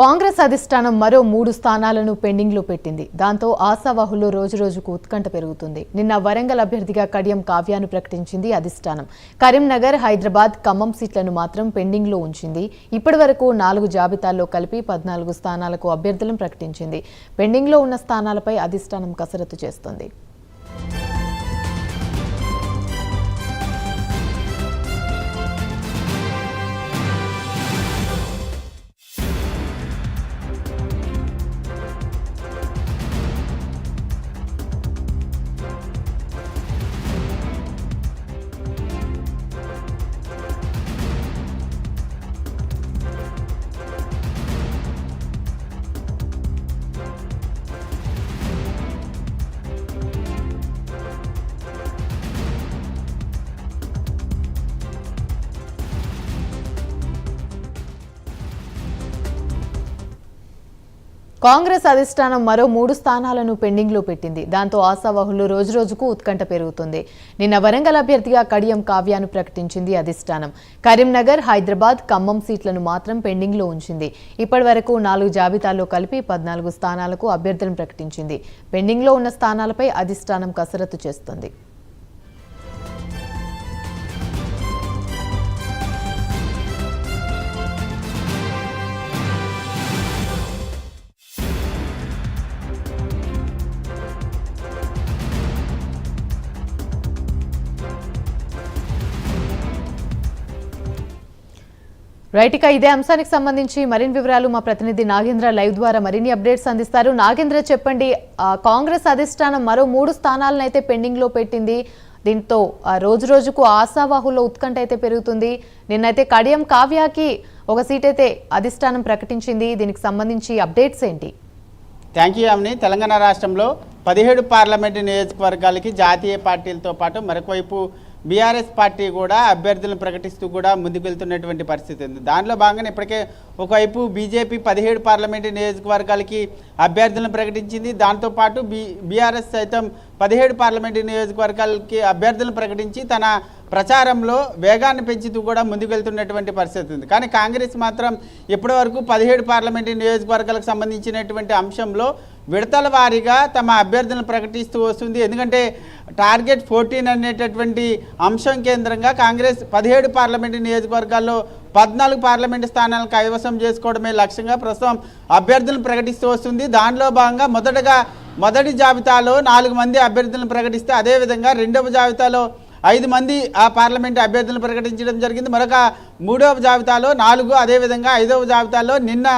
కాంగ్రెస్ అధిష్టానం మరో 3 స్థానాలను పెండింగ్లో పెట్టింది. దాంతో ఆశావాహుల్లో రోజురోజుకు ఉత్కంఠ పెరుగుతుంది. నిన్న వరంగల్ అభ్యర్థిగా కడియం కావ్యాను ప్రకటించింది అధిష్టానం. కరీంనగర్, హైదరాబాద్, ఖమ్మం సీట్లను మాత్రం పెండింగ్లో ఉంచింది. ఇప్పటివరకు 4 జాబితాల్లో కలిపి 14 స్థానాలకు అభ్యర్థులను ప్రకటించింది. పెండింగ్లో ఉన్న స్థానాలపై అధిష్టానం కసరత్తు చేస్తోంది. కాంగ్రెస్ అధిష్టానం మరో 3 స్థానాలను పెండింగ్లో పెట్టింది. దాంతో ఆశావాహుల్లో రోజురోజుకు ఉత్కంఠ పెరుగుతుంది. నిన్న వరంగల్ అభ్యర్థిగా కడియం కావ్యాను ప్రకటించింది అధిష్టానం. కరీంనగర్, హైదరాబాద్, ఖమ్మం సీట్లను మాత్రం పెండింగ్లో ఉంచింది. ఇప్పటివరకు 4 జాబితాల్లో కలిపి 14 స్థానాలకు అభ్యర్థులను ప్రకటించింది. పెండింగ్లో ఉన్న స్థానాలపై అధిష్టానం కసరత్తు చేస్తోంది. రైట్, ఇక ఇదే అంశానికి సంబంధించి మరిన్ని వివరాలు మా ప్రతినిధి నాగేంద్ర లైవ్ ద్వారా మరిన్ని అప్డేట్స్ అందిస్తారు. నాగేంద్ర, చెప్పండి, కాంగ్రెస్ అధిష్టానం మరో 3 స్థానాలను అయితే పెండింగ్ లో పెట్టింది. దీంతో రోజురోజుకు ఆశావాహుల్లో ఉత్కంఠ అయితే పెరుగుతుంది. నిన్నైతే కడియం కావ్యాకి ఒక సీట్ అయితే అధిష్టానం ప్రకటించింది. దీనికి సంబంధించి అప్డేట్స్ ఏంటి? Thank you అమ్ని. తెలంగాణ రాష్ట్రంలో 17 పార్లమెంటు నియోజకవర్గాలకి జాతీయ పార్టీలతో పాటు మరొకవైపు బీఆర్ఎస్ పార్టీ కూడా అభ్యర్థులను ప్రకటిస్తూ కూడా ముందుకు వెళ్తున్నటువంటి పరిస్థితి ఉంది. దానిలో భాగంగా ఇప్పటికే ఒకవైపు బీజేపీ 17 పార్లమెంటు నియోజకవర్గాలకి అభ్యర్థులను ప్రకటించింది. దాంతోపాటు బీఆర్ఎస్ సైతం 17 పార్లమెంటు నియోజకవర్గాలకి అభ్యర్థులను ప్రకటించి తన ప్రచారంలో వేగాన్ని పెంచుతూ కూడా ముందుకు వెళ్తున్నటువంటి పరిస్థితి ఉంది. కానీ కాంగ్రెస్ మాత్రం ఇప్పటి వరకు 17 పార్లమెంటు నియోజకవర్గాలకు సంబంధించినటువంటి అంశంలో విడతల వారీగా తమ అభ్యర్థులను ప్రకటిస్తూ వస్తుంది. ఎందుకంటే టార్గెట్ 14 అనేటటువంటి అంశం కేంద్రంగా కాంగ్రెస్ 17 పార్లమెంటు నియోజకవర్గాల్లో 14 పార్లమెంటు స్థానాలను కైవసం చేసుకోవడమే లక్ష్యంగా ప్రస్తుతం అభ్యర్థులను ప్రకటిస్తూ వస్తుంది. దానిలో భాగంగా మొదటి జాబితాలో 4 మంది అభ్యర్థులను ప్రకటిస్తే, అదేవిధంగా రెండవ జాబితాలో 5 మంది ఆ పార్లమెంటు అభ్యర్థులను ప్రకటించడం జరిగింది. మరొక 3వ జాబితాలో 4, అదేవిధంగా 5వ జాబితాలో నిన్న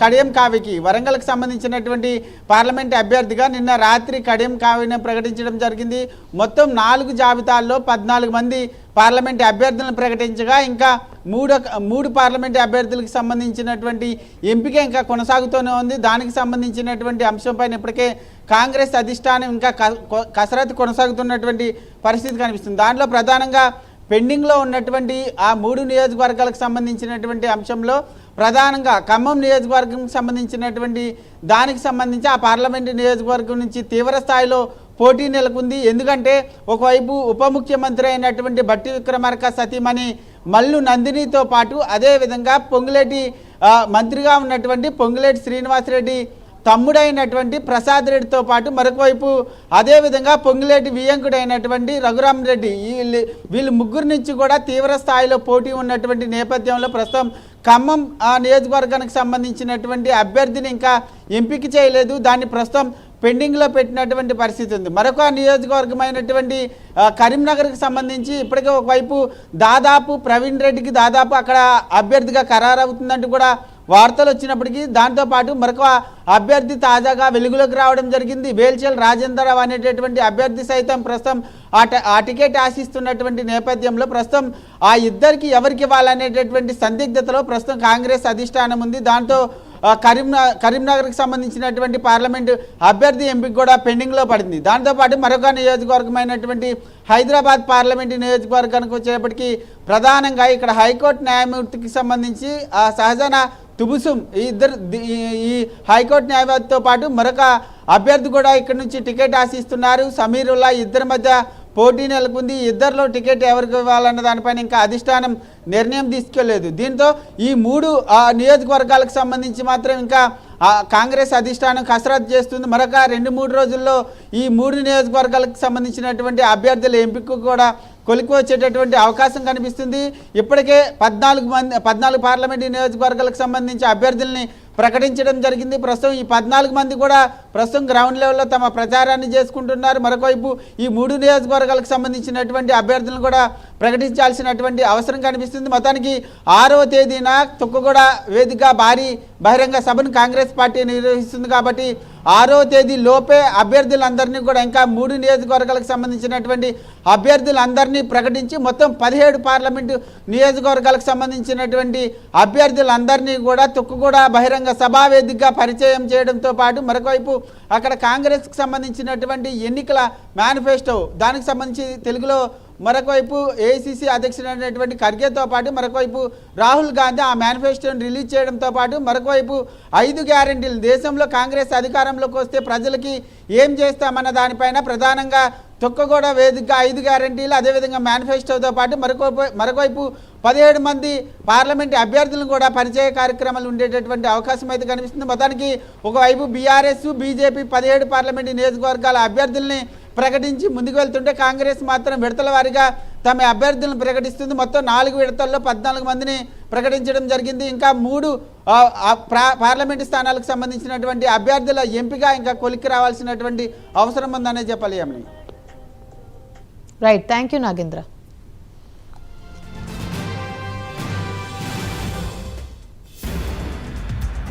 కడియం కావ్యకి వరంగల్కి సంబంధించినటువంటి పార్లమెంట్ అభ్యర్థిగా నిన్న రాత్రి కడియం కావ్యను ప్రకటించడం జరిగింది. మొత్తం 4 జాబితాల్లో 14 మంది పార్లమెంట్ అభ్యర్థులను ప్రకటించగా ఇంకా 3 పార్లమెంట్ అభ్యర్థులకు సంబంధించినటువంటి ఎంపిక ఇంకా కొనసాగుతూనే ఉంది. దానికి సంబంధించినటువంటి అంశంపైన ఇప్పటికే కాంగ్రెస్ అధిష్టానం ఇంకా కసరత్తు కొనసాగుతున్నటువంటి పరిస్థితి కనిపిస్తుంది. దాంట్లో ప్రధానంగా పెండింగ్లో ఉన్నటువంటి ఆ 3 నియోజకవర్గాలకు సంబంధించినటువంటి అంశంలో ప్రధానంగా ఖమ్మం నియోజకవర్గం సంబంధించినటువంటి దానికి సంబంధించి ఆ పార్లమెంటు నియోజకవర్గం నుంచి తీవ్ర స్థాయిలో పోటీ నెలకొంది. ఎందుకంటే ఒకవైపు ఉప ముఖ్యమంత్రి అయినటువంటి బట్టి విక్రమార్క సతీమణి మల్లు నందినితో పాటు అదేవిధంగా పొంగులేటి మంత్రిగా ఉన్నటువంటి పొంగులేటి శ్రీనివాసరెడ్డి తమ్ముడైనటువంటి ప్రసాద్ రెడ్డితో పాటు మరొకవైపు అదేవిధంగా పొంగులేటి వియంకుడైనటువంటి రఘురామ్ రెడ్డి, వీళ్ళు ముగ్గురు నుంచి కూడా తీవ్ర స్థాయిలో పోటీ ఉన్నటువంటి నేపథ్యంలో ప్రస్తుతం ఖమ్మం నియోజకవర్గానికి సంబంధించినటువంటి అభ్యర్థిని ఇంకా ఎంపిక చేయలేదు. దాన్ని ప్రస్తుతం పెండింగ్లో పెట్టినటువంటి పరిస్థితి ఉంది. మరొక నియోజకవర్గమైనటువంటి కరీంనగర్కి సంబంధించి ఇప్పటికే ఒకవైపు దాదాపు ప్రవీణ్ రెడ్డికి దాదాపు అక్కడ అభ్యర్థిగా ఖరారవుతుందంటూ కూడా వార్తలు వచ్చినప్పటికీ దాంతోపాటు మరొక అభ్యర్థి తాజాగా వెలుగులోకి రావడం జరిగింది. వేల్చెల్ రాజేంద్రరావు అనేటటువంటి అభ్యర్థి సైతం ప్రస్తుతం ఆ టికెట్ ఆశిస్తున్నటువంటి నేపథ్యంలో ప్రస్తుతం ఆ ఇద్దరికి ఎవరికి ఇవ్వాలనేటటువంటి సందిగ్ధతలో ప్రస్తుతం కాంగ్రెస్ అధిష్టానం ఉంది. దాంతో కరీంనగర్కి సంబంధించినటువంటి పార్లమెంటు అభ్యర్థి ఎంపిక కూడా పెండింగ్లో పడింది. దాంతోపాటు మరొక నియోజకవర్గమైనటువంటి హైదరాబాద్ పార్లమెంటు నియోజకవర్గానికి వచ్చేటప్పటికీ ప్రధానంగా ఇక్కడ హైకోర్టు న్యాయమూర్తికి సంబంధించి సహజన తుబుసుం ఈ హైకోర్టు న్యాయవాదితో పాటు మరొక అభ్యర్థి కూడా ఇక్కడ నుంచి టికెట్ ఆశిస్తున్నారు. సమీరుల్లా ఇద్దరి మధ్య పోటీ నెలకొంది. ఇద్దరిలో టికెట్ ఎవరికి ఇవ్వాలన్న దానిపైన ఇంకా అధిష్టానం నిర్ణయం తీసుకోలేదు. దీంతో ఈ 3 నియోజకవర్గాలకు సంబంధించి మాత్రం ఇంకా కాంగ్రెస్ అధిష్టానం కసరత్తు చేస్తుంది. మరొక 2-3 రోజుల్లో ఈ 3 నియోజకవర్గాలకు సంబంధించినటువంటి అభ్యర్థుల ఎంపిక కూడా కొలికి వచ్చేటటువంటి అవకాశం కనిపిస్తుంది. ఇప్పటికే 14 పార్లమెంటు నియోజకవర్గాలకు సంబంధించి అభ్యర్థుల్ని ప్రకటించడం జరిగింది. ప్రస్తుతం ఈ 14 మంది కూడా ప్రస్తుతం గ్రౌండ్ లెవెల్లో తమ ప్రచారాన్ని చేసుకుంటున్నారు. మరొకవైపు ఈ 3 నియోజకవర్గాలకు సంబంధించినటువంటి అభ్యర్థులను కూడా ప్రకటించాల్సినటువంటి అవసరం కనిపిస్తుంది. మొత్తానికి 6వ తేదీన తుక్కుగూడ వేదిక భారీ బహిరంగ సభను కాంగ్రెస్ పార్టీ నిర్వహిస్తుంది. కాబట్టి 6వ తేదీ లోపే అభ్యర్థులందరినీ కూడా ఇంకా 3 నియోజకవర్గాలకు సంబంధించినటువంటి అభ్యర్థులందరినీ ప్రకటించి మొత్తం 17 పార్లమెంటు నియోజకవర్గాలకు సంబంధించినటువంటి అభ్యర్థులందరినీ కూడా తుక్కుగూడ బహిరంగ సభా వేదికగా పరిచయం చేయడంతో పాటు మరొకవైపు అక్కడ కాంగ్రెస్కి సంబంధించినటువంటి ఎన్నికల మేనిఫెస్టో దానికి సంబంధించి తెలుగులో మరొకవైపు ఏఐసిసి అధ్యక్షుడైనటువంటి ఖర్గేతో పాటు మరొకవైపు రాహుల్ గాంధీ ఆ మేనిఫెస్టోని రిలీజ్ చేయడంతో పాటు మరొకవైపు 5 గ్యారెంటీలు దేశంలో కాంగ్రెస్ అధికారంలోకి వస్తే ప్రజలకి ఏం చేస్తామన్న దానిపైన ప్రధానంగా తుక్కగూడ వేదికగా 5 గ్యారెంటీలు అదేవిధంగా మేనిఫెస్టోతో పాటు మరొకవైపు 17 మంది పార్లమెంటు అభ్యర్థులను కూడా పరిచయ కార్యక్రమాలు ఉండేటటువంటి అవకాశం అయితే కనిపిస్తుంది. మొత్తానికి ఒకవైపు బీఆర్ఎస్ బీజేపీ 17 పార్లమెంటు నియోజకవర్గాల అభ్యర్థుల్ని ప్రకటించి ముందుకు వెళ్తుంటే కాంగ్రెస్ మాత్రం విడతల వారీగా తమ అభ్యర్థులను ప్రకటిస్తుంది. మొత్తం 4 విడతల్లో 14 మందిని ప్రకటించడం జరిగింది. ఇంకా 3 పార్లమెంటు స్థానాలకు సంబంధించినటువంటి అభ్యర్థుల ఎంపిక ఇంకా కొలిక్కి రావాల్సినటువంటి అవసరం ఉందనే చెప్పాలి. Right, thank you Nagendra.